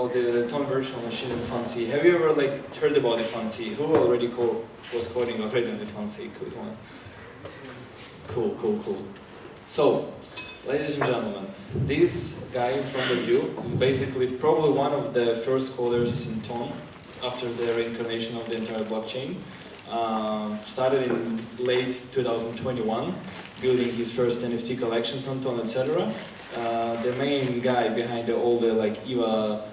about the Ton virtual machine in Func. Have you ever heard about the Func? Who already was coding already on the Func? Good one. Cool. So, ladies and gentlemen, this guy in front of you is basically probably one of the first coders in Ton after the reincarnation of the entire blockchain. Started in late 2021, building his first NFT collections on Ton, etc. The main guy behind all the EVA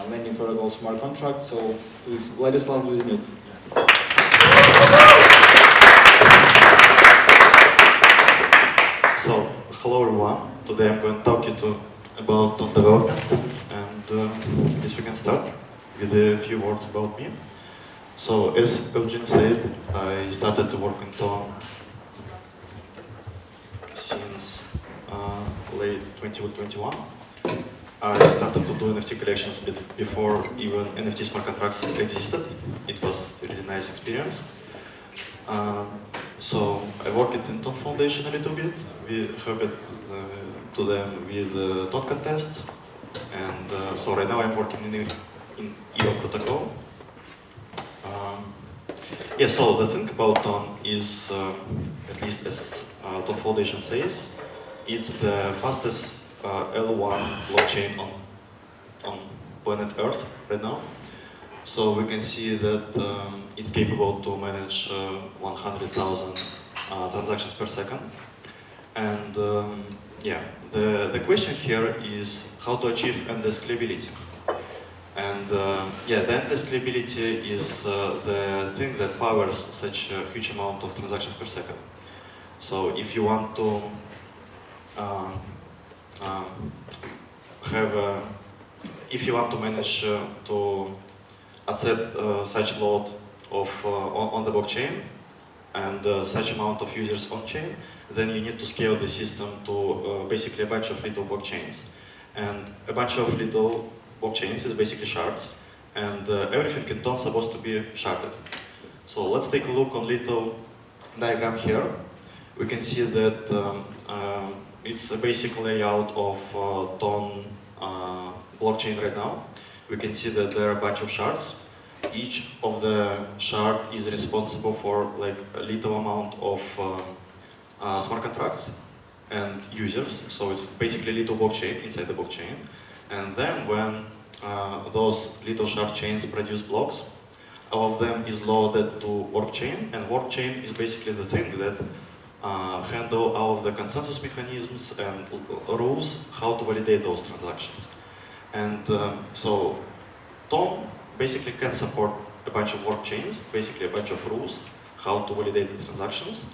lending protocol smart contracts. So please, Vladislav Bliznuk. So, hello everyone. Today I'm going to talk you about Ton development, and I guess we can start with a few words about me. So, as Eugene said, I started to work in Ton since late 2021. I started to do NFT collections before even NFT smart contracts existed. It was a really nice experience. So I worked in Ton Foundation a little bit. We helped to them with Ton contests, and so right now I'm working in EVA protocol. Yeah, so the thing about Ton is, at least as Ton Foundation says, it's the fastest L1 blockchain on planet Earth right now. So we can see that it's capable to manage 100,000 transactions per second. And yeah, the question here is how to achieve endless scalability. And yeah, the endless scalability is the thing that powers such a huge amount of transactions per second. So if you want to manage to accept such load of on the blockchain and such amount of users on chain, then you need to scale the system to basically a bunch of little blockchains. And a bunch of little blockchains is basically shards, and everything in Ton is supposed to be sharded. So let's take a look on little diagram here. We can see that it's a basic layout of Ton blockchain right now. We can see that there are a bunch of shards. Each of the shard is responsible for a little amount of smart contracts and users. So it's basically a little blockchain inside the blockchain. And then when those little shard chains produce blocks, all of them is loaded to work chain, and work chain is basically the thing that handle all of the consensus mechanisms and rules how to validate those transactions. And so Ton basically can support a bunch of work chains, basically a bunch of rules how to validate the transactions.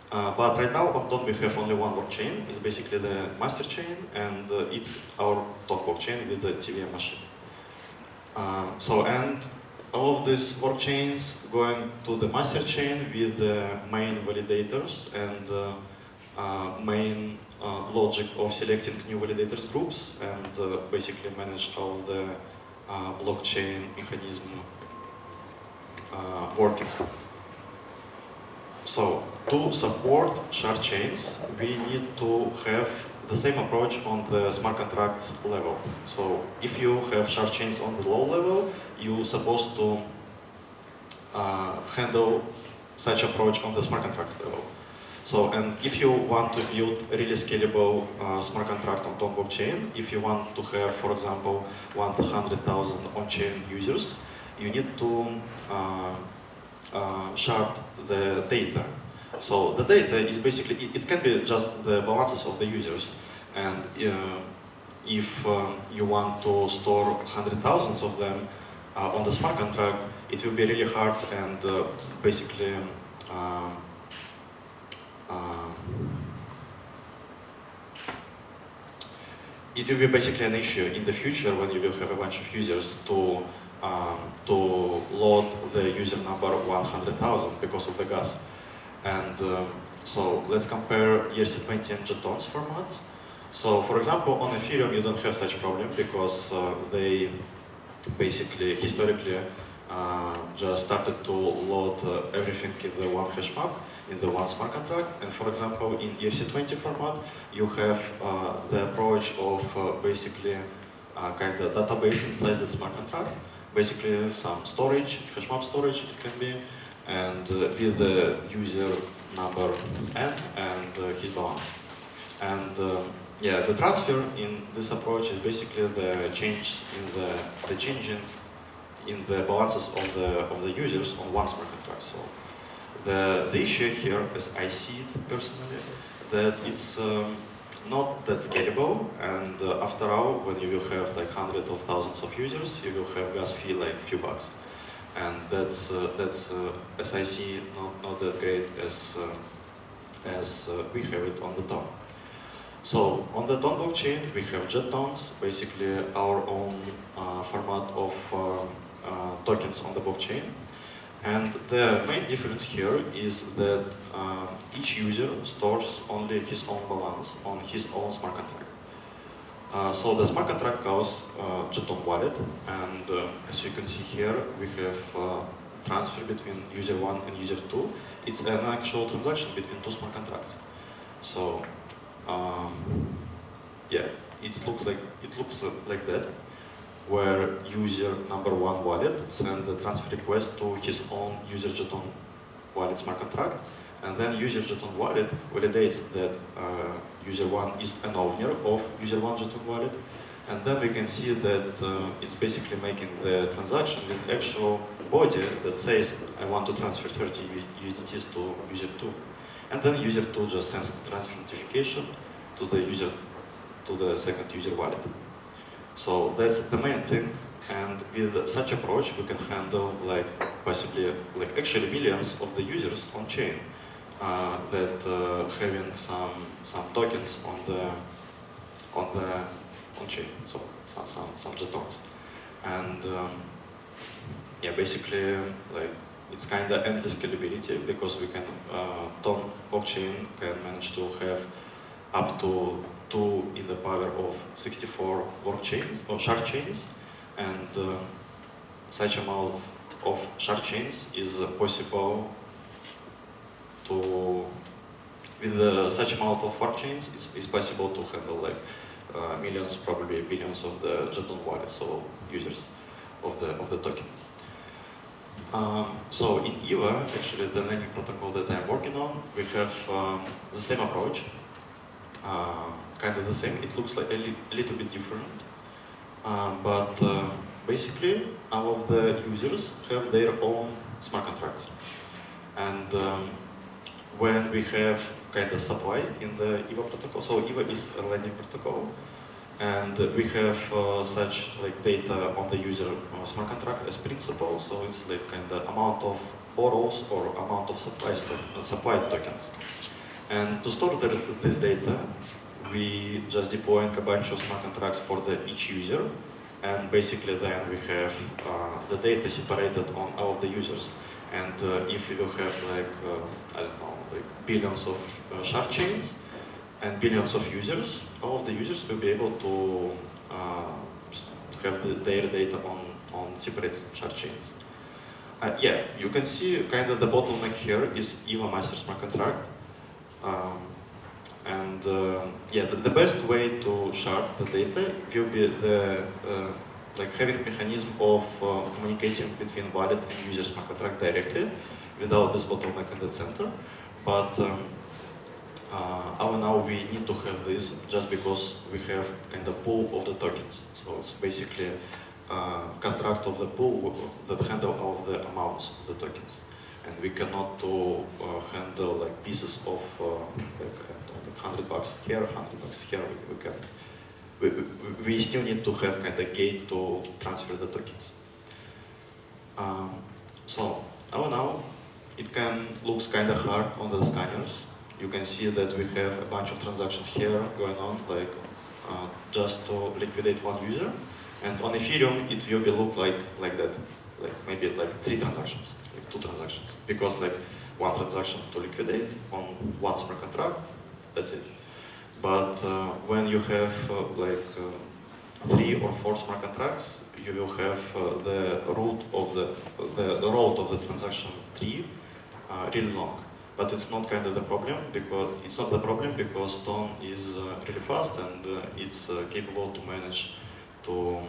But right now on Ton we have only one work chain. It's basically the master chain, and it's our Ton blockchain with the TVM machine. And all of these work chains going to the master chain with the main validators and main logic of selecting new validators groups, and basically manage all of the blockchain mechanism working. So to support shard chains, we need to have the same approach on the smart contracts level. So if you have shard chains on the low level, you're supposed to handle such approach on the smart contracts level. So, and if you want to build a really scalable smart contract on Ton blockchain, if you want to have, for example, 100,000 on-chain users, you need to shard the data. So the data is basically, it can be just the balances of the users. And if you want to store 100,000 of them on the smart contract, it will be really hard, and basically it will be basically an issue in the future when you will have a bunch of users to load the user number 100,000 because of the gas. And so let's compare ERC20 and Jetons formats. So for example, on Ethereum you don't have such problem because they basically historically just started to load everything in the one hash map, in the one smart contract. And for example, in ERC20 format, you have the approach of basically kind of database inside the smart contract. Basically, some storage, hash map storage it can be, and with the user number n and his balance. And yeah, the transfer in this approach is basically the change in the balances of the users on one smart contract. So the issue here, as I see it personally, that it's not that scalable, and after all, when you will have like hundreds of thousands of users, you will have gas fee like few bucks, and that's as I see not that great as we have it on the Ton. So on the Ton blockchain, we have JetTons, basically our own format of tokens on the blockchain. And the main difference here is that each user stores only his own balance on his own smart contract. So the smart contract calls Jeton wallet, and as you can see here, we have transfer between user 1 and user 2. It's an actual transaction between two smart contracts. So yeah, it looks like that, where user number 1 wallet sends the transfer request to his own user Jeton wallet smart contract, and then user Jeton wallet validates that user 1 is an owner of user 1 Jeton wallet, and then we can see that it's basically making the transaction with actual body that says I want to transfer 30 USDTs to user 2, and then user 2 just sends the transfer notification to the second user wallet. So that's the main thing, and with such approach we can handle like possibly like actually millions of the users on chain that having some tokens on chain, so some jetons, and yeah, basically like it's kind of endless scalability, because we can Ton blockchain can manage to have up to 2 in the power of 64 block chains or shard chains, and such amount of shard chains is possible to, with such amount of fork chains, it's possible to handle like millions, probably billions of the Jeton wallets, so users of the token. So in EVA, actually the naming protocol that I'm working on, we have the same approach. Kind of the same. It looks like a little bit different, but basically all of the users have their own smart contracts, and when we have kind of supply in the EVA protocol, so EVA is a lending protocol, and we have such like data on the user smart contract as principal, so it's like kind of amount of borrows or amount of supply tokens. And to store this data, we just deploying a bunch of smart contracts for each user, and basically then we have the data separated on all of the users. And if we will have like I don't know, like billions of shard chains and billions of users, all of the users will be able to have their data on separate shard chains. Yeah, you can see kind of the bottleneck here is EVA master smart contract. And yeah, the best way to shard the data will be the like having mechanism of communicating between wallet and user smart contract directly, without this bottleneck in the center. But now we need to have this just because we have kind of pool of the tokens. So it's basically contract of the pool that handle all of the amounts of the tokens. And we cannot handle like pieces of like $100 here, $100 here. We still need to have kind of gate to transfer the tokens. So now it can looks kind of hard on the scanners. You can see that we have a bunch of transactions here going on, like just to liquidate one user. And on Ethereum, it will be look like that, like maybe like 3 transactions, like 2 transactions, because like 1 transaction to liquidate on 1 smart contract, that's it. But when you have like 3 or 4 smart contracts, you will have the root of the road of the transaction tree really long. But it's not kind of the problem, because Ton is really fast, and it's capable to manage to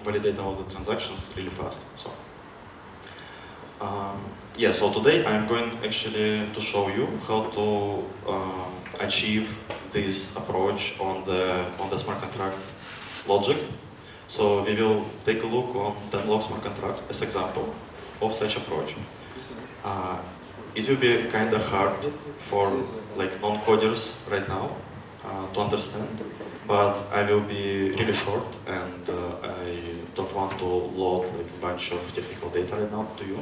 validate all the transactions really fast. So, yeah, so today I'm going actually to show you how to achieve this approach on the smart contract logic. So we will take a look on the log smart contract as example of such approach. It will be kind of hard for like non-coders right now to understand, but I will be really short, and I don't want to load like a bunch of technical data right now to you.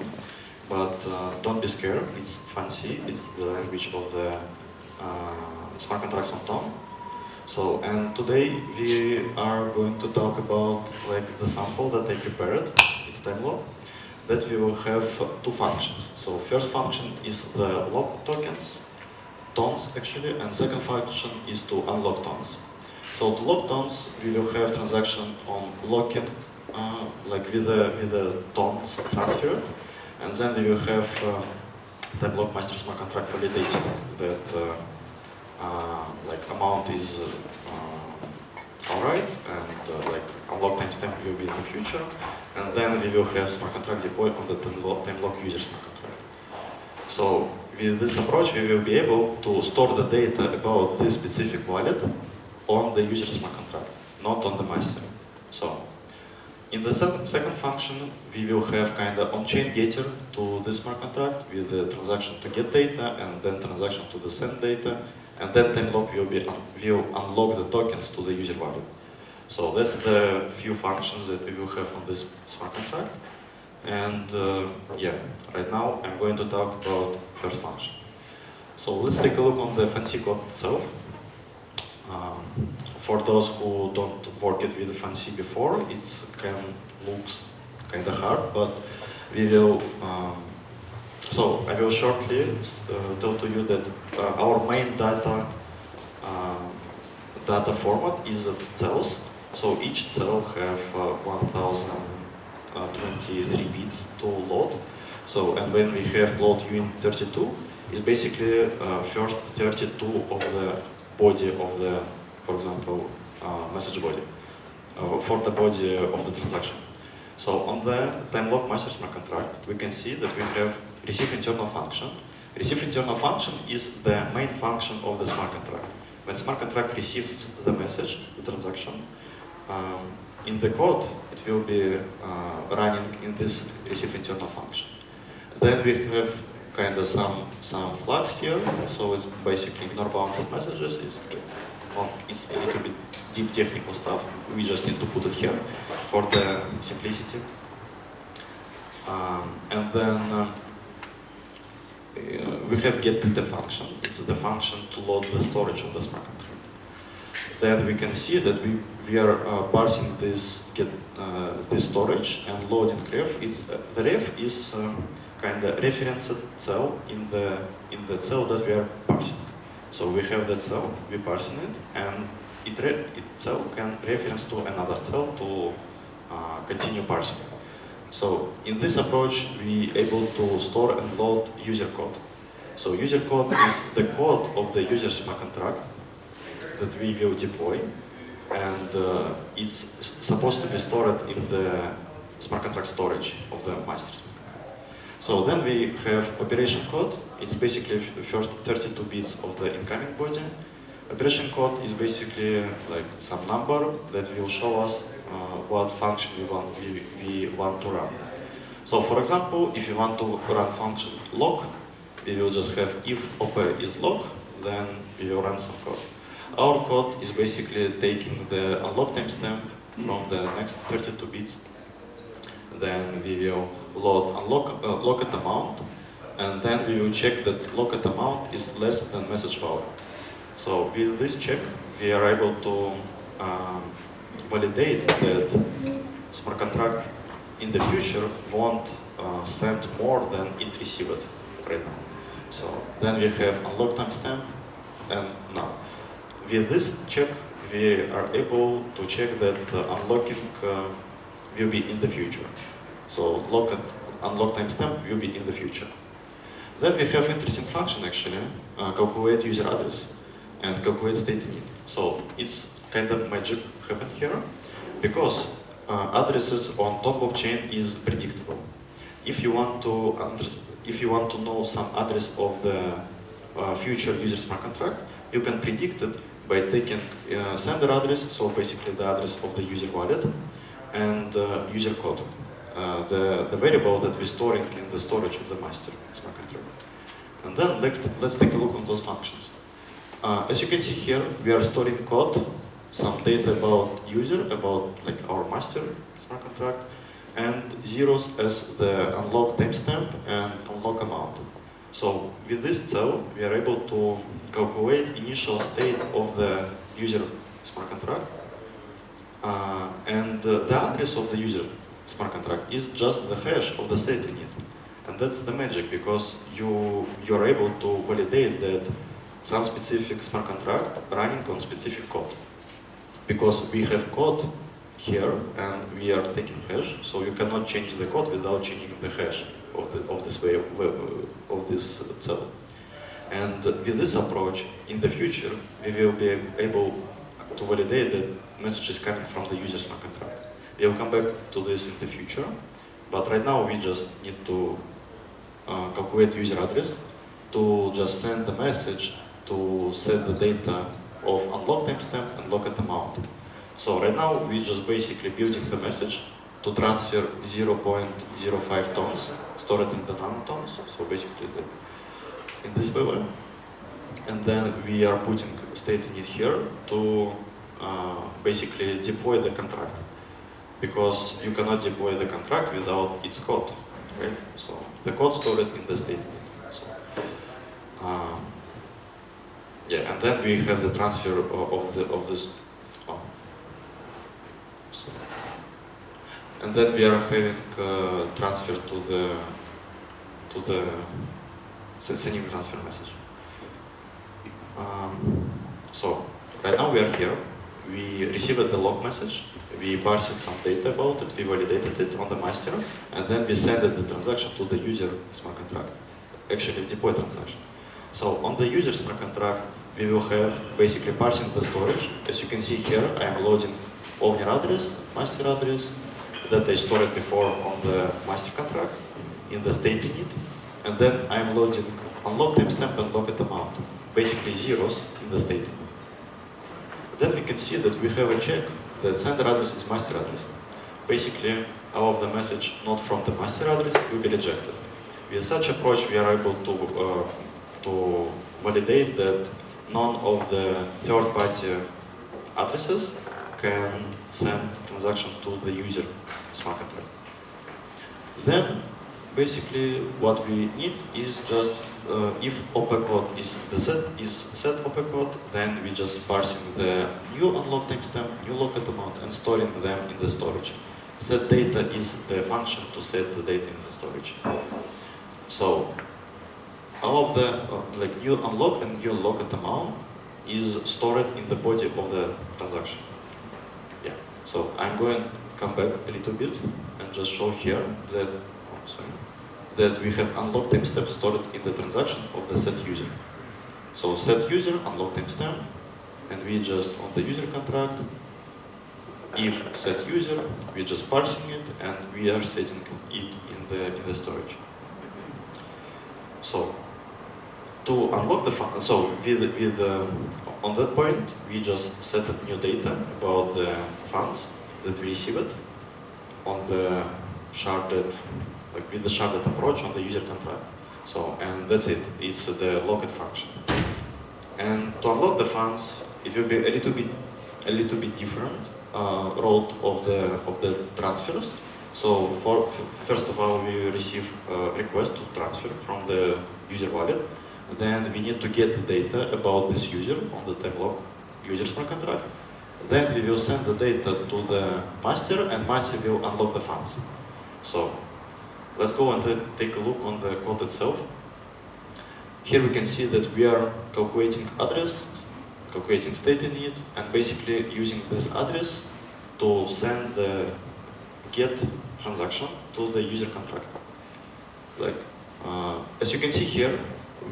But don't be scared, it's Func, it's the language of the smart contracts on Tom. So, and today we are going to talk about like the sample that I prepared, it's Temlo, that we will have two functions. So first function is the lock tokens, tons actually, and second function is to unlock tons. So to lock tons, we will have transaction on locking, like with the tons transfer, and then we will have the block master smart contract validating that like amount is alright, and like unlock timestamp will be in the future, and then we will have smart contract deploy on the time lock user smart contract. So with this approach, we will be able to store the data about this specific wallet on the user smart contract, not on the master. So in the second function, we will have kind of on-chain getter to the smart contract with the transaction to get data, and then transaction to the send data, and then time lock will unlock the tokens to the user wallet. So that's the few functions that we will have on this smart contract. And yeah, right now I'm going to talk about first function. So let's take a look on the Func code itself. For those who don't work it with Func before, it looks kind of hard, but we will. So I will shortly tell to you that our main data format is cells. So each cell have 1023 bits to load. So and when we have load uint32, is basically first 32 of the body of the, for example, message body for the body of the transaction. So on the time lock master smart contract, we can see that we have receive internal function. Receive internal function is the main function of the smart contract. When smart contract receives the message, the transaction, in the code, it will be running in this receive internal function. Then we have kind of some flags here. So it's basically ignore bounced messages. It's a little bit deep technical stuff. We just need to put it here for the simplicity. And then we have get the function. It's the function to load the storage of the smart contract. Then we can see that we are parsing this this storage and loading ref. The ref is kind of referenced cell in the cell that we are parsing. So we have that cell, we parsing it, and itself can reference to another cell to continue parsing. So in this approach, we able to store and load user code. So user code is the code of the user smart contract that we will deploy, and it's supposed to be stored in the smart contract storage of the master. So then we have operation code. It's basically the first 32 bits of the incoming body. Operation code is basically like some number that will show us what function we want to run. So for example, if you want to run function lock, we will just have if op is lock, then we will run some code. Our code is basically taking the unlock timestamp from the next 32 bits. Then we will load locked amount, and then we will check that locked amount is less than message value. So with this check, we are able to validate that smart contract in the future won't send more than it received right now. So then we have unlock timestamp, and now with this check, we are able to check that unlocking will be in the future. So unlock timestamp will be in the future. Then we have interesting function actually, calculate user address and calculate state init. So it's kind of magic happen here, because addresses on Ton blockchain is predictable. If you want to know some address of the future user smart contract, you can predict it by taking sender address, so basically the address of the user wallet, and user code, the variable that we're storing in the storage of the master smart contract. And then let's take a look on those functions. As you can see here, we are storing code, some data about user, about like our master smart contract, and zeros as the unlock timestamp and unlock amount. So with this cell, we are able to calculate initial state of the user smart contract, and the address of the user smart contract is just the hash of the state in it. And that's the magic, because you're able to validate that some specific smart contract running on specific code. Because we have code here and we are taking hash, so you cannot change the code without changing the hash of this way of this cell. And with this approach, in the future, we will be able to validate that message is coming from the user smart contract. We will come back to this in the future, but right now we just need to calculate user address to just send the message to set the data of unlock timestamp and lock amount. So right now we just basically building the message to transfer 0.05 tons stored in the nanotons, so basically in this way. And then we are putting state in it here to basically deploy the contract, because you cannot deploy the contract without its code, right? So the code stored in the state. So, yeah, and then we have the transfer of this. Oh. So, and then we are having transfer to the sending transfer message. So right now we are here. We received the log message. We parsed some data about it. We validated it on the master, and then we sent the transaction to the user smart contract. Actually, deploy transaction. So on the user smart contract, we will have basically parsing the storage. As you can see here, I am loading owner address, master address that I stored before on the master contract in the state init, and then I am loading unlock timestamp and lock amount, basically zeros in the state init. Then we can see that we have a check that sender address is master address. Basically, all of the message not from the master address will be rejected. With such approach, we are able to validate that none of the third-party addresses can send transaction to the user smart contract. Then, basically, what we need is just if OP code is set OP code, then we just parsing the new unlock timestamp, new lock amount, and storing them in the storage. Set data is the function to set the data in the storage. So all of the like new unlock and new lock amount is stored in the body of the transaction. Yeah. So I'm going to come back a little bit and just show here that that we have unlock timestamp stored in the transaction of the set user. So set user, unlock timestamp, and we just on the user contract, if set user, we just parsing it and we are setting it in the storage. So to unlock the fund, so on that point, we just set new data about the funds that we received on the sharded, like with the sharded approach on the user contract. So, and that's it. It's the locked function. And to unlock the funds, it will be a little bit different route of the transfers. So, first of all, we receive a request to transfer from the user wallet. Then we need to get the data about this user on the time lock user smart contract. Then we will send the data to the master, and master will unlock the funds. So let's go and take a look on the code itself. Here we can see that we are calculating address, calculating state in it, and basically using this address to send the get transaction to the user contract. Like as you can see here,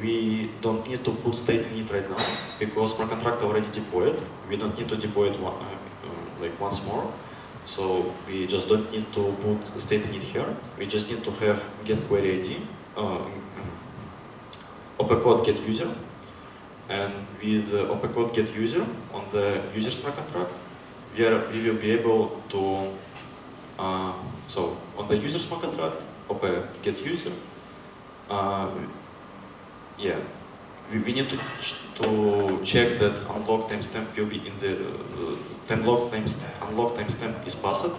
we don't need to put state in it right now because smart contract already deployed. We don't need to deploy it like once more. So we just don't need to put state init here. We just need to have get query ID, opcode get user, and with opcode get user on the user smart contract, we will be able to so on the user smart contract, op get user, yeah, we need to check that unlock timestamp will be in the unlock timestamp is passed.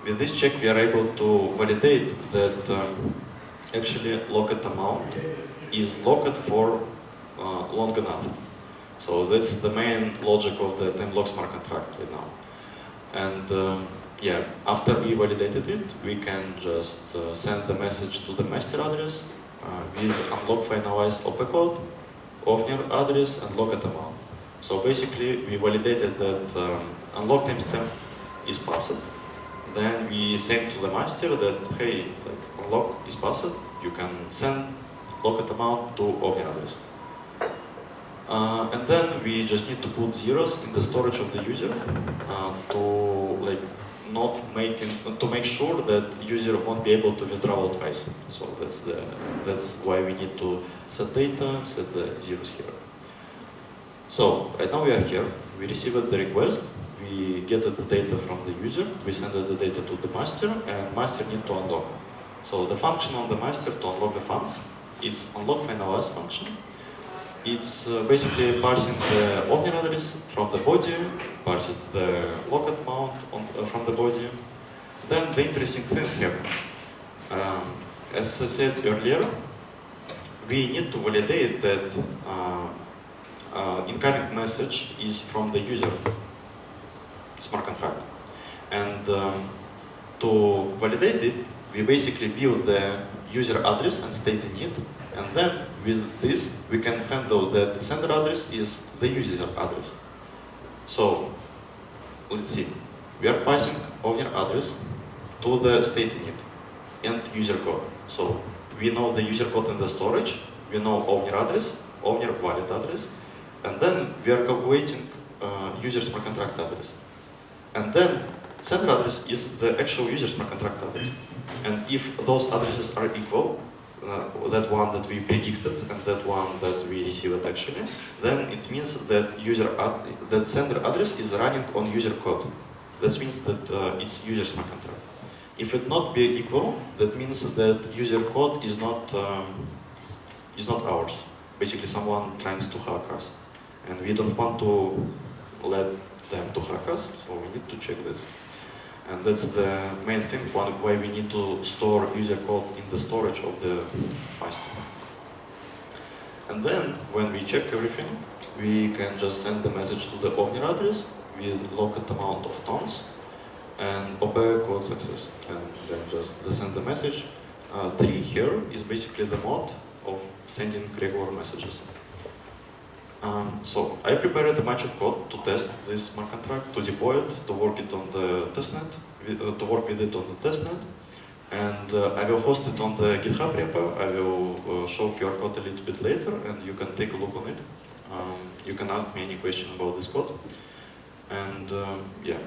With this check, we are able to validate that actually locked amount is locked for long enough. So that's the main logic of the time lock smart contract right now. And yeah, after we validated it, we can just send the message to the master address with unlock finalize opcode, owner address, and locked amount. So basically, we validated that unlock timestamp is passed. Then we send to the master that, hey, like, unlock is passed. You can send locked amount to owner address. And then we just need to put zeros in the storage of the user to make sure that user won't be able to withdraw twice. So that's why we need to set data, set the zeros here. So right now we are here. We received the request. We get the data from the user. We send the data to the master, and master need to unlock. So the function on the master to unlock the funds, it's unlock finalize function. It's basically parsing the owner address from the body, parsing the locked amount from the body. Then the interesting thing happens. As I said earlier, we need to validate that incoming message is from the user smart contract. And to validate it, we basically build the user address and state init. And then with this, we can handle that sender address is the user address. So let's see. We are passing owner address to the state init and user code. So we know the user code in the storage. We know owner address, owner wallet address. And then we are calculating user smart contract address. And then sender address is the actual user smart contract address. And if those addresses are equal, that one that we predicted and that one that we received actually, then it means that that sender address is running on user code. That means that it's user smart contract. If it not be equal, that means that user code is not ours. Basically, someone tries to hack us, and we don't want to let them to hack us, so we need to check this. And that's the main thing why we need to store user code in the storage of the master. And then, when we check everything, we can just send the message to the owner address with locked amount of tons and OP code success. And then just send the message. 3 here is basically the mode of sending regular messages. So I prepared a bunch of code to test this smart contract, to deploy it, to work it on the testnet, to work with it on the testnet, and I will host it on the GitHub repo. I will show QR code a little bit later, and you can take a look on it. You can ask me any question about this code, and yeah.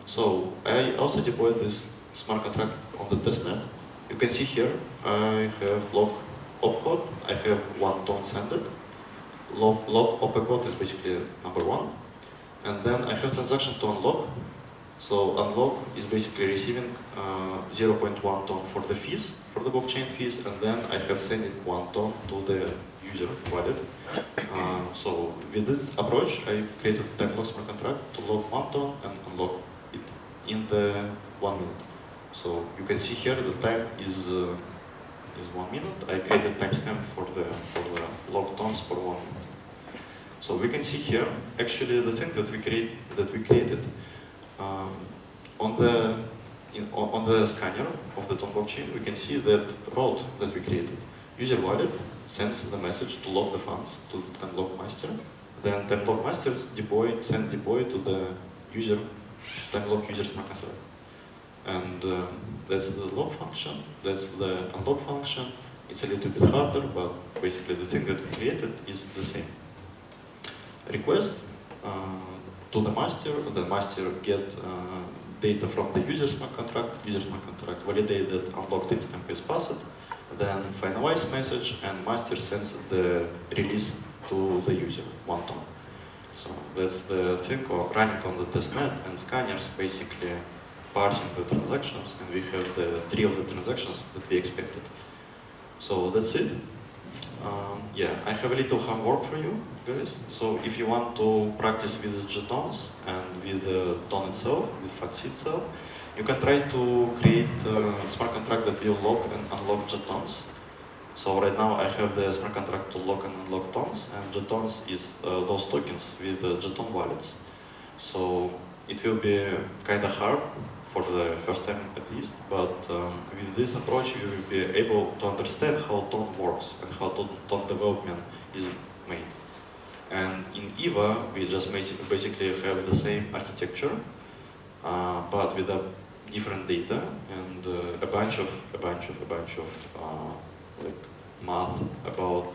So I also deployed this smart contract on the testnet. You can see here I have log opcode. I have 1 ton sended. Log opcode is basically number 1. And then I have transaction to unlock. So unlock is basically receiving 0.1 ton for the fees, for the blockchain fees, and then I have sending 1 ton to the user wallet. So with this approach, I created a time lock smart contract to log 1 ton and unlock it in the 1 minute. So you can see here the time is 1 minute. I created timestamp for the log tons for 1 minute. So we can see here actually the thing that we created on the scanner of the ton blockchain. We can see that route that we created. User wallet sends the message to lock the funds to the time lock master. Then time lock master send deploy to the user time lock user smart contract. And that's the log function, that's the unlock function. It's a little bit harder, but basically the thing that we created is the same. Request to the master get data from the user smart contract, validate that unlock timestamp is passed, then finalize message, and master sends the release to the user, 1 ton. So that's the thing running on the testnet, and scanners basically parsing the transactions, and we have the tree of the transactions that we expected. So that's it. Yeah, I have a little homework for you guys. So if you want to practice with jetons and with the ton itself, with Func itself, you can try to create a smart contract that will lock and unlock jetons. So right now I have the smart contract to lock and unlock tons, and jetons is those tokens with jeton wallets. So it will be kind of hard for the first time at least, but with this approach you will be able to understand how ton works and how ton development is made. And in EVA we just basically have the same architecture, but with a different data and a bunch of like math about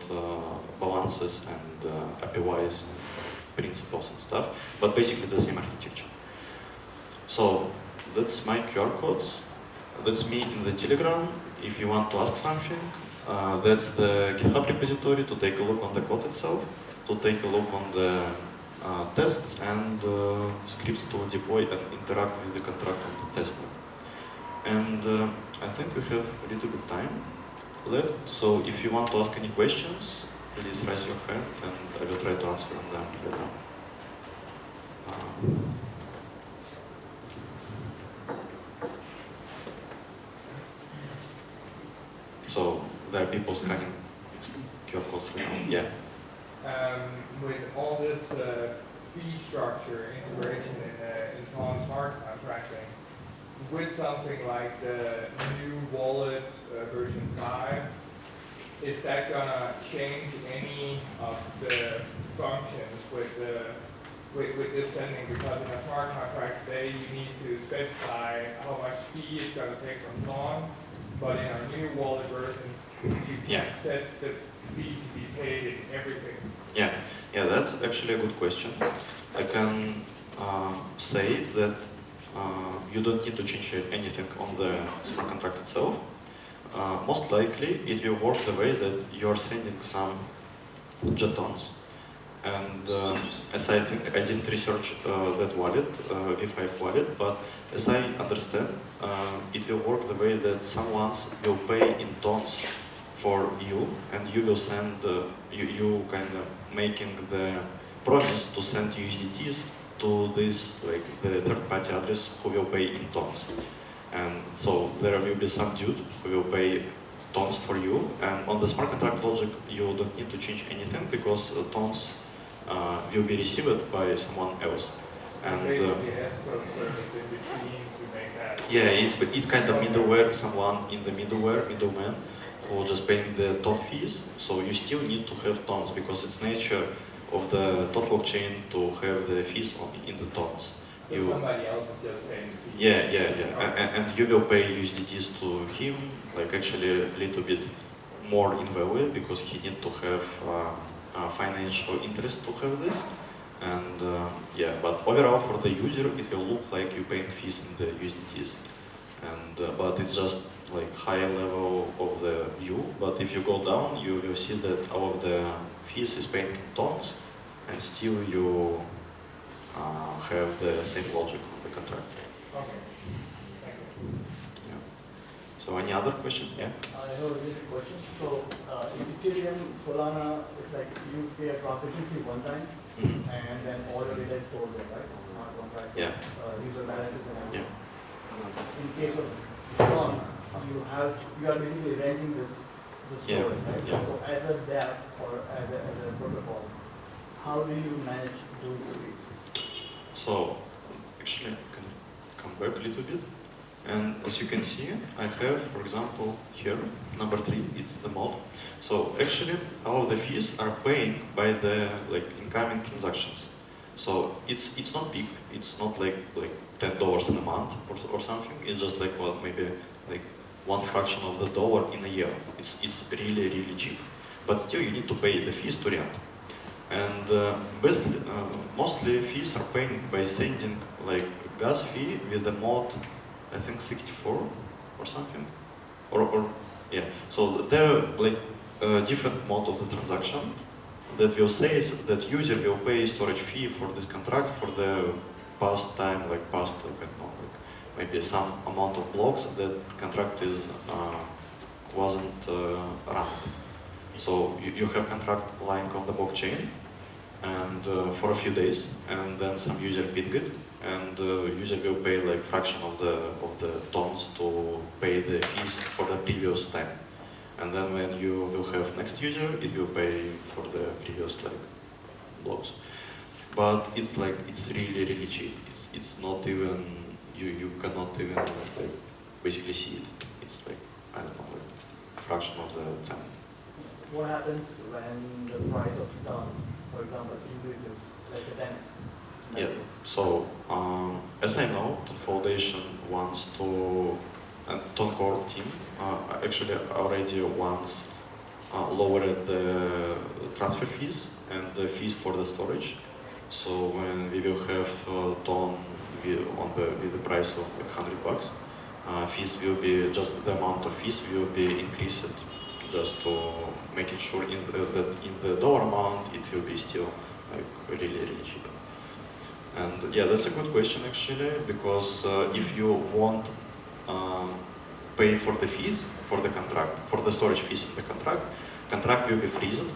balances and APIs and principles and stuff, but basically the same architecture. So that's my QR codes. That's me in the Telegram. If you want to ask something, that's the GitHub repository to take a look on the code itself, to take a look on the tests and scripts to deploy and interact with the contract on the testnet. And I think we have a little bit time left. So if you want to ask any questions, please raise your hand and I will try to answer them right now. So there are people scanning QR codes right now. Yeah. With all this fee structure integration in Func smart contracting, with something like the new wallet version 5, is that gonna change any of the functions with this sending? Because in a smart contract today you need to specify how much fee it's gonna take from Func. But in our new wallet version, you can set the fee to be paid in everything. Yeah, that's actually a good question. I can say that you don't need to change anything on the smart contract itself. Most likely, it will work the way that you're sending some jetons. And as I think I didn't research that wallet, V5 wallet, but as I understand, it will work the way that someone will pay in tons for you, and you will send, you kind of making the promise to send USDTs to this, like the third-party address who will pay in tons. And so there will be some dude who will pay tons for you, and on the smart contract logic, you don't need to change anything because tons will be received by someone else. And yeah, it's kind of middleware, someone in the middleman, who just paying the ton fees. So you still need to have tons because it's nature of the ton blockchain to have the fees in the tons. Somebody else is just paying the fees. Yeah. And you will pay USDTs to him, like actually a little bit more in value because he need to have financial interest to have this. And yeah, but overall for the user, it will look like you're paying fees in the USDTs. And but it's just like higher level of the view. But if you go down, you will see that all of the fees is paying in tons, and still you have the same logic on the contract. Okay. Thank you. Yeah. So any other question? Yeah. I have a basic question. So in Ethereum, Solana, it's like you pay a transaction fee one time, and then all your data is stored there, right? Smart contract, user balances and everything. Yeah. In case of bonds, you are basically renting this storage, right? Yeah. So as a DApp or as a protocol, how do you manage those fees? So actually, I can come back a little bit. And as you can see, I have, for example, here, number 3, it's the mod. So actually, all of the fees are paying by the incoming transactions. So it's not big. It's not like $10 in a month or something. It's just like, well, maybe like one fraction of the dollar in a year. It's really cheap. But still, you need to pay the fees to rent. And basically, mostly fees are paid by sending like gas fee with the mode, I think 64 or something, or yeah. So there are like different mode of the transaction that will say is that user will pay storage fee for this contract for the past time, like past, I don't know, like maybe some amount of blocks that contract is wasn't run. So you have contract lying on the blockchain and for a few days, and then some user ping it, and user will pay like fraction of the tons to pay the fees for the previous time. And then when you will have next user, it will pay for the previous like blocks. But it's like it's really cheap. It's not even you cannot even like basically see it. It's like I don't know, like fraction of the time. What happens when the price of ton, for example, increases like a 10x? Yeah. So as I know, Ton Foundation wants to, and Ton Core team actually already wants lowered the transfer fees and the fees for the storage. So when we will have Ton with the price of like $100, fees will be just the amount of fees will be increased just to make it sure that in the dollar amount it will be still like really cheap. And yeah, that's a good question actually, because if you want pay for the fees for the contract, for the storage fees of the contract will be frozen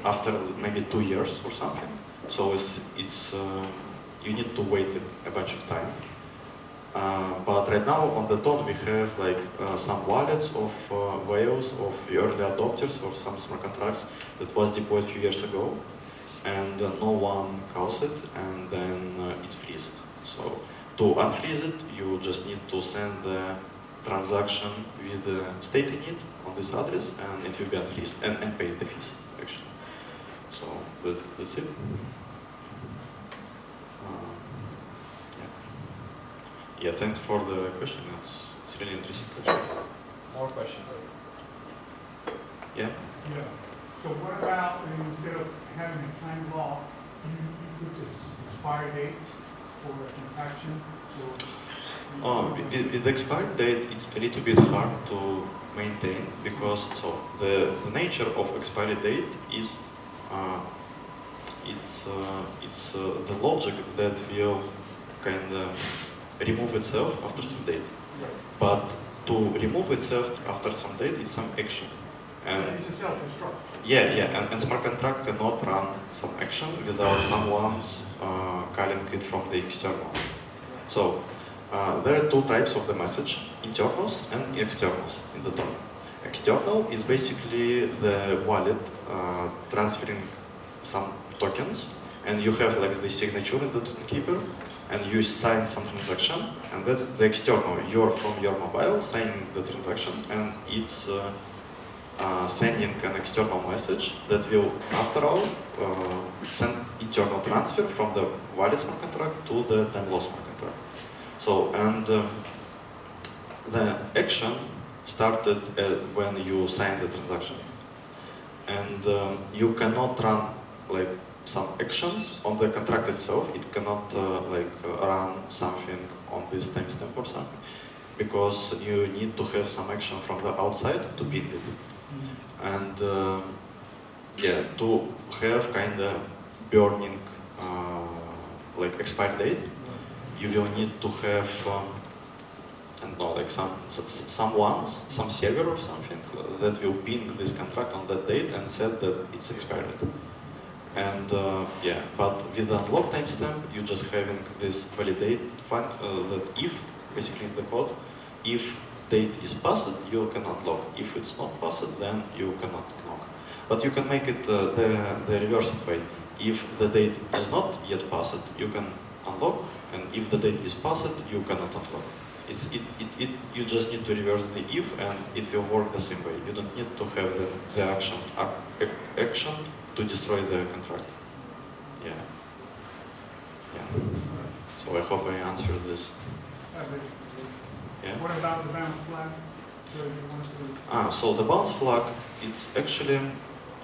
after maybe 2 years or something. So it's you need to wait a bunch of time. But right now on the Ton we have like some wallets of whales of early adopters or some smart contracts that was deployed a few years ago, and no one calls it, and then it's freezed. So to unfreeze it, you just need to send the transaction with the state in it on this address, and it will be unfreezed and pay the fees actually. So that's it. Yeah, thanks for the question. It's really interesting question. More questions? Yeah. Yeah. So what about instead of having a time block, you put this expiry date for a transaction? With the expiry date, it's a little bit hard to maintain because the nature of expiry date is it's the logic that will kind of remove itself after some date. But to remove itself after some date is some action. And it's a self-destruct. Yeah, and smart contract cannot run some action without someone's calling it from the external. So there are two types of the message, internals and externals in the Ton. External is basically the wallet transferring some tokens, and you have like the signature in the token keeper, and you sign some transaction, and that's the external. You're from your mobile signing the transaction, and it's sending an external message that will, after all, send internal transfer from the wallet smart contract to the time loss smart contract. So, and the action started when you sign the transaction, and you cannot run like some actions on the contract itself. It cannot run something on this timestamp or something, because you need to have some action from the outside to ping it. And yeah, to have kind of burning like expire date, you will need to have I don't know, like some server or something that will ping this contract on that date and said that it's expired. And yeah, but with the unlock timestamp, you just having this validate that if basically in the code, if date is passed, you can unlock. If it's not passed, then you cannot unlock. But you can make it the reversed way. If the date is not yet passed, you can unlock, and if the date is passed, you cannot unlock. You just need to reverse the if, and it will work the same way. You don't need to have the action to destroy the contract. Yeah. So I hope I answered this. Yeah. What about the bounce flag? So you want to... So the bounce flag, it's actually,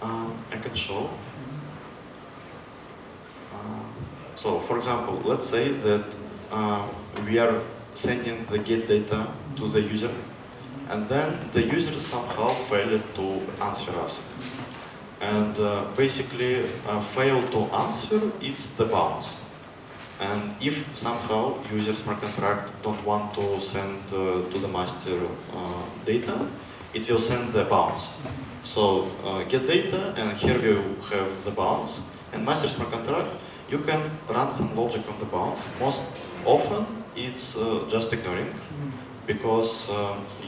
I can show. So, for example, let's say that we are sending the get data to the user, and then the user somehow failed to answer us. And basically, fail to answer is the bounce. And if somehow user smart contract don't want to send to the master data, it will send the bounce. So get data, and here we have the bounce. And master smart contract, you can run some logic on the bounce. Most often, it's just ignoring, because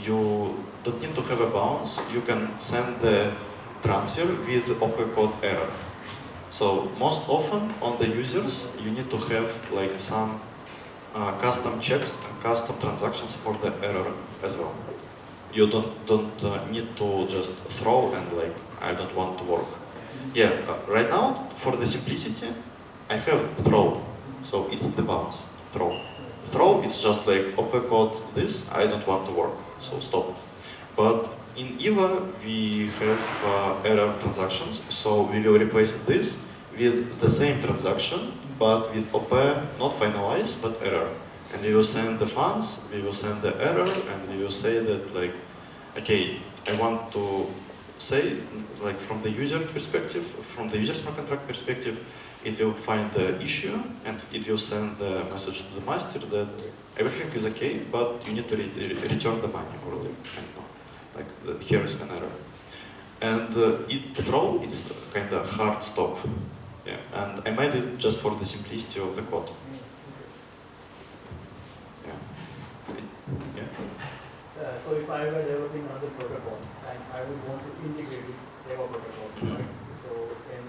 you don't need to have a bounce. You can send the transfer with OP code error. So most often on the users, you need to have like some custom checks and custom transactions for the error as well. You don't need to just throw and like, I don't want to work. Yeah, right now, for the simplicity, I have throw. So it's the bounce, throw. Throw, it's just like, OP code this, I don't want to work, so stop. But in EVA, we have error transactions, so we will replace this with the same transaction, but with OP not finalized, but error. And we will send the funds, we will send the error, and we will say that, like, okay, I want to say, like, from the user perspective, from the user smart contract perspective, it will find the issue, and it will send the message to the master that everything is okay, but you need to return the money, or like here is an error. And throw, it's kind of hard stop. Yeah, and I made it just for the simplicity of the code. Yeah. Yeah. So if I were developing another protocol and I would want to integrate with Java protocol, right? So in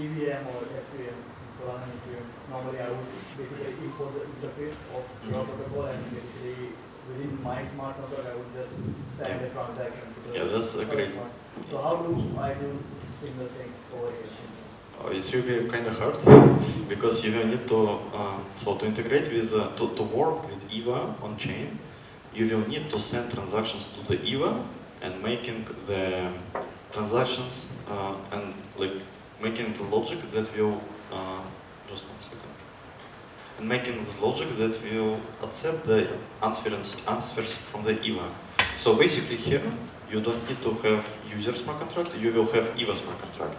EVM or SVM, Solana EVM, normally I would basically import the interface of Java protocol, and basically within my smart contract I would just send a transaction to the that's great. So how do I do similar things over here? It will be kind of hard, because you will need to, so to integrate with, to work with EVA on chain, you will need to send transactions to the EVA and making the transactions and like making the logic that will, just 1 second, and making the logic that will accept the answers from the EVA. So basically here, you don't need to have user smart contract, you will have EVA smart contract.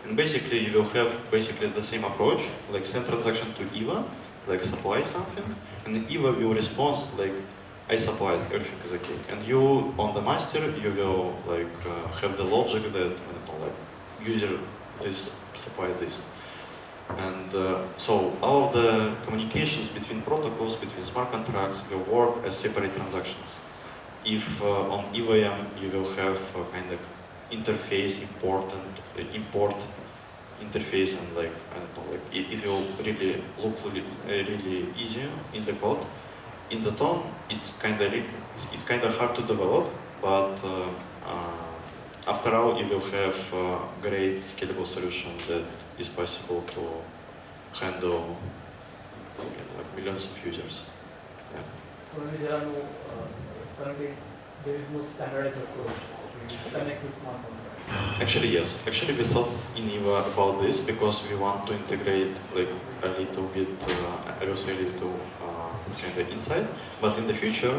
And basically, you will have basically the same approach, like send transaction to EVA, like supply something, and then EVA will respond like, I supplied, everything is okay. And you, on the master, you will like have the logic that, I don't know, like user this, supply this. And so all of the communications between protocols, between smart contracts will work as separate transactions. If on EVM you will have a kind of interface import interface, and like, I don't know, like it will really look really easy in the code. In the tone, it's kind of hard to develop, but after all, you will have a great scalable solution that is possible to handle like millions of users. Yeah. Currently, there are no currently there is no standardized approach to connect with smart contracts. Actually, yes. Actually, we thought in EVA about this because we want to integrate like a little bit, I will say a little kind of inside. But in the future,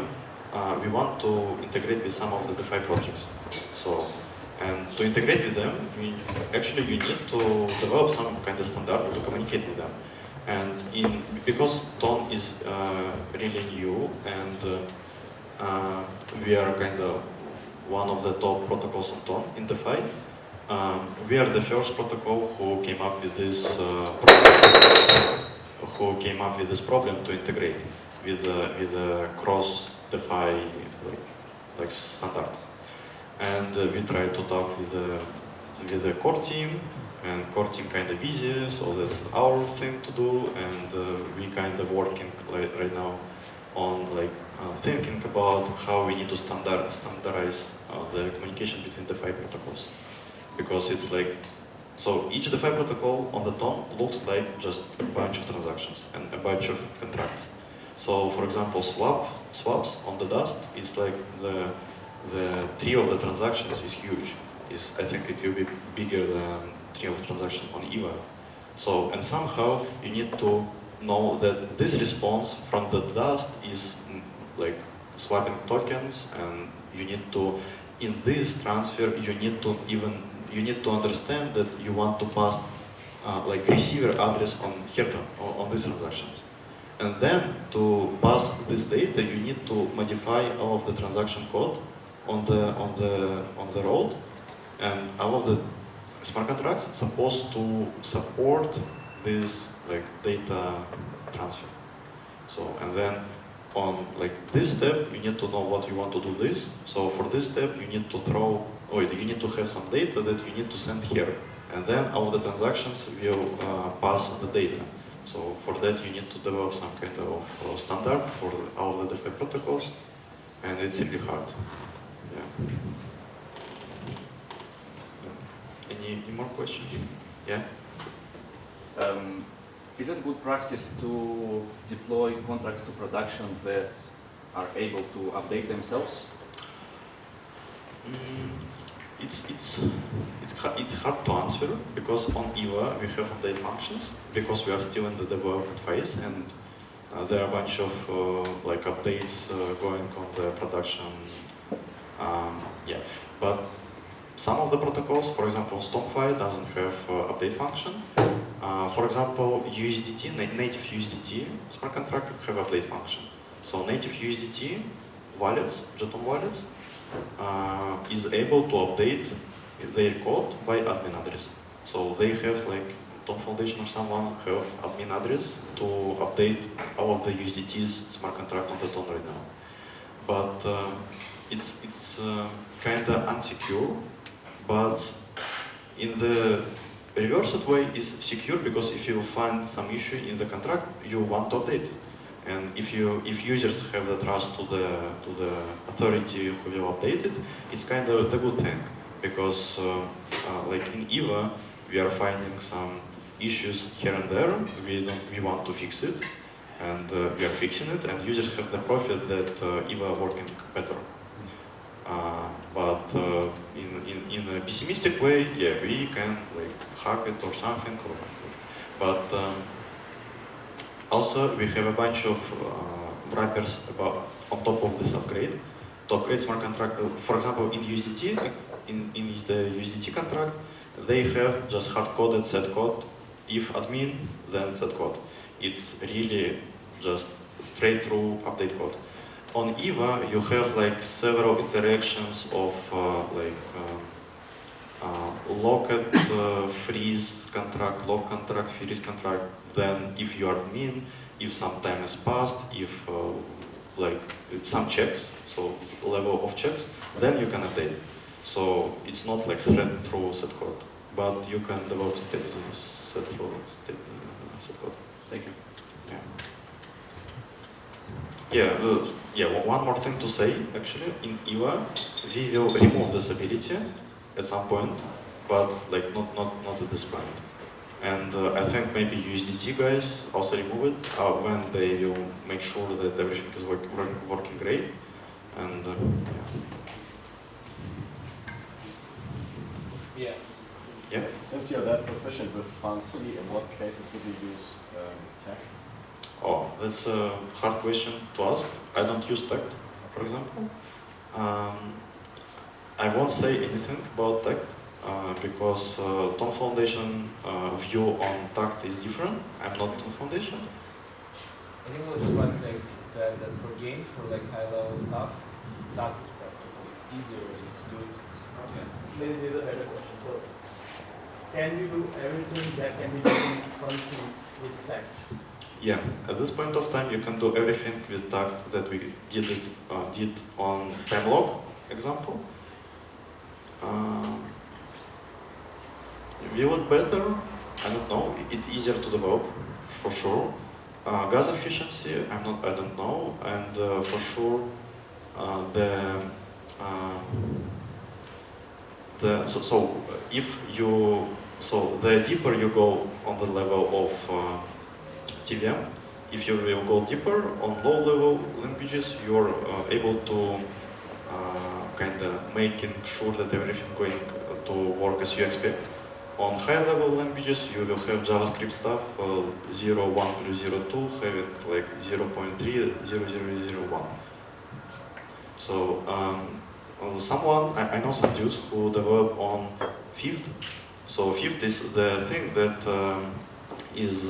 we want to integrate with some of the DeFi projects. So, and to integrate with them, you need to develop some kind of standard to communicate with them. And because Ton is really new, and we are kind of one of the top protocols on Ton in DeFi. We are the first protocol who came up with this problem to integrate with the cross DeFi like standard. And we tried to talk with the core team, and core team kind of busy, so that's our thing to do. And we kind of working right now on like thinking about how we need to standardize the communication between DeFi protocols, because it's like, so each DeFi protocol on the Ton looks like just a bunch of transactions and a bunch of contracts. So for example, swaps on the Dust is like the tree of the transactions is huge. I think it will be bigger than tree of transactions on EVA. So, and somehow you need to know that this response from the dust is like swapping tokens, and you need to, in this transfer, you need to understand that you want to pass like receiver address on here on these transactions. And then to pass this data, you need to modify all of the transaction code on the road, and all of the smart contracts supposed to support this like data transfer. So, and then on like this step, you need to know what you want to do this. So for this step, you need to you need to have some data that you need to send here. And then all of the transactions will pass the data. So for that, you need to develop some kind of standard for all of the different protocols. And it's really hard. Yeah. Any more questions? Yeah? Is it good practice to deploy contracts to production that are able to update themselves? It's hard to answer because on EVA we have update functions because we are still in the development phase, and there are a bunch of like updates going on the production. Yeah, but some of the protocols, for example, Stormfly doesn't have update function. For example, USDT, native USDT smart contract have update function. So native USDT wallets, Jeton wallets, is able to update their code by admin address. So they have like Tom Foundation or someone have admin address to update all of the USDT's smart contract on the Tom right now. But it's kind of unsecure, but in the reversed way is secure because if you find some issue in the contract, you want to update. And if users have the trust to the authority who will update it, it's kind of a good thing because like in EVA, we are finding some issues here and there. We want to fix it, and we are fixing it, and users have the profit that EVA working better. But in a pessimistic way, yeah, we can like hack it or something. But also we have a bunch of wrappers on top of this upgrade to upgrade smart contract. For example, in USDT, in the USDT contract, they have just hard-coded set code. If admin, then set code. It's really just straight through update code. On EVA, you have like several interactions of locked freeze contract, lock contract, freeze contract. Then if you are admin, if some time has passed, if like some checks, so level of checks, then you can update. So it's not like straight through set code, but you can develop set code. Thank you. Yeah, one more thing to say, actually, in EVA, we will remove this ability at some point, but like not at this point. And I think maybe USDT guys also remove it when they will make sure that everything is working great. And Yeah. yeah. Since you're that proficient with Func, in what cases would you use TACT? Oh, that's a hard question to ask. I don't use TACT, for example. I won't say anything about TACT because Tom Foundation view on TACT is different. I'm not Tom Foundation. I think we'll just like that for games, for like high-level stuff, that is practical. It's easier, it's good. Yeah. Maybe there's a better question. So, can you do everything that can be done in Func with TACT? Yeah, at this point of time, you can do everything with TACT that we did on timelog example. Will it better? I don't know. It's easier to develop, for sure. Gas efficiency, I don't know, and for sure the deeper you go on the level of TVM, if you will go deeper on low-level languages, you're able to kind of making sure that everything going to work as you expect. on high-level languages, you will have JavaScript stuff, 0, 1 plus 0, 2, having like 0.3, 0, 0, 0, 1. So I know some dudes who develop on Fifth. So Fifth is the thing that is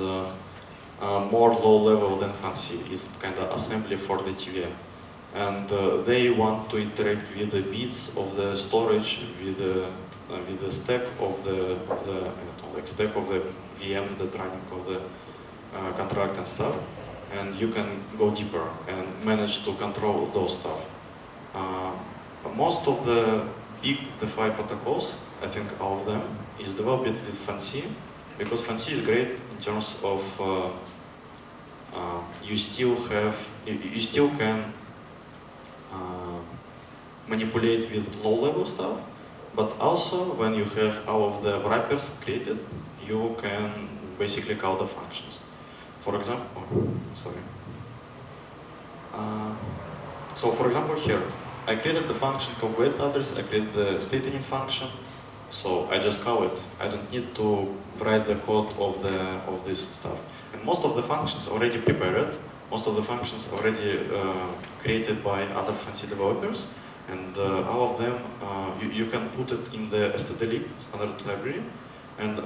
more low-level than Func. It's kind of assembly for the TVM. And they want to interact with the bits of the storage with the stack of the like stack of the VM that running of the contract and stuff, and you can go deeper and manage to control those stuff. Most of the big DeFi protocols, I think all of them, is developed with Func, because Func is great in terms of you still can manipulate with low-level stuff, but also when you have all of the wrappers created, you can basically call the functions. For example, so for example here, I created the function called wait address, I created the state init function, so I just call it. I don't need to write the code of this stuff. And most of the functions already prepared, most of the functions already created by other Func developers, and all of them, you can put it in the stdlib standard library, and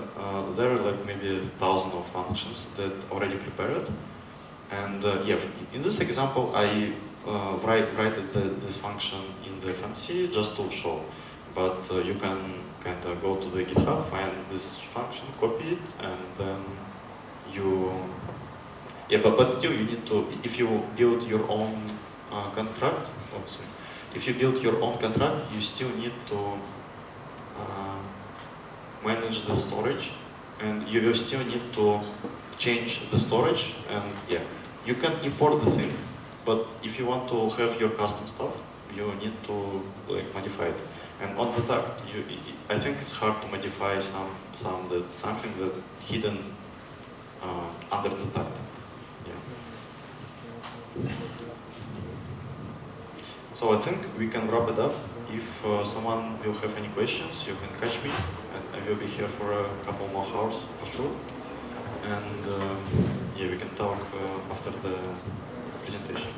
there are like maybe 1,000 of functions that already prepared. And yeah, in this example, I write this function in the Func just to show, but you can kind of go to the GitHub, find this function, copy it, and then you, yeah, but still you need to, if you build your own contract, if you build your own contract, you still need to manage the storage, and you will still need to change the storage, and yeah, you can import the thing, but if you want to have your custom stuff, you need to like modify it. And on the tag, I think it's hard to modify something that hidden under the tag. Yeah. So I think we can wrap it up. If someone will have any questions, you can catch me, and I will be here for a couple more hours for sure. And yeah, we can talk after the presentation.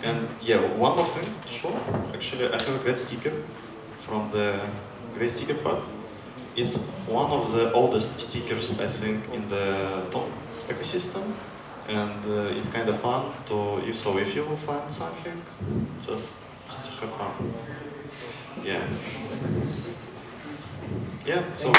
And yeah, one more thing to show. Actually, I have a great sticker from the great sticker part. It's one of the oldest stickers, I think, in the Tonk ecosystem. And it's kind of fun to, if you find something, just have fun. Yeah. Yeah, so.